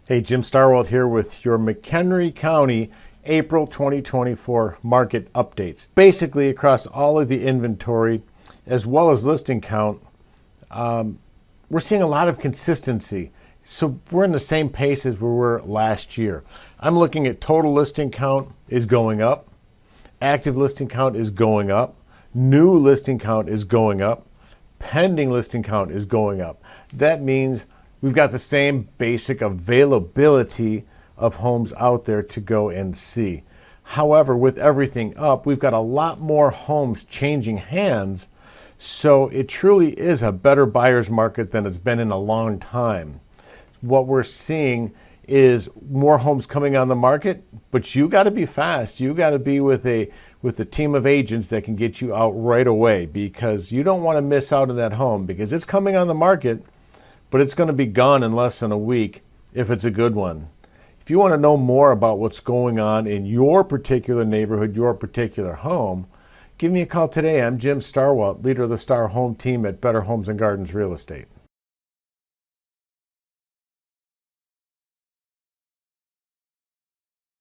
Hey, Jim Starwalt here with your McHenry County April 2024 market updates. Basically, across all of the inventory as well as listing count, we're seeing a lot of consistency. So we're in the same pace as we were last year. I'm looking at total listing count is going up, active listing count is going up, new listing count is going up, pending listing count is going up. That means we've got the same basic availability of homes out there to go and see. However, with everything up, we've got a lot more homes changing hands, so it truly is a better buyer's market than it's been in a long time. What we're seeing is more homes coming on the market, but you got to be fast. You got to be with a team of agents that can get you out right away, because you don't want to miss out on that home, because it's coming on the market, but it's going to be gone in less than a week if it's a good one. If you want to know more about what's going on in your particular neighborhood, your particular home, give me a call today. I'm Jim Starwalt, leader of the Star Home Team at Better Homes and Gardens Real Estate.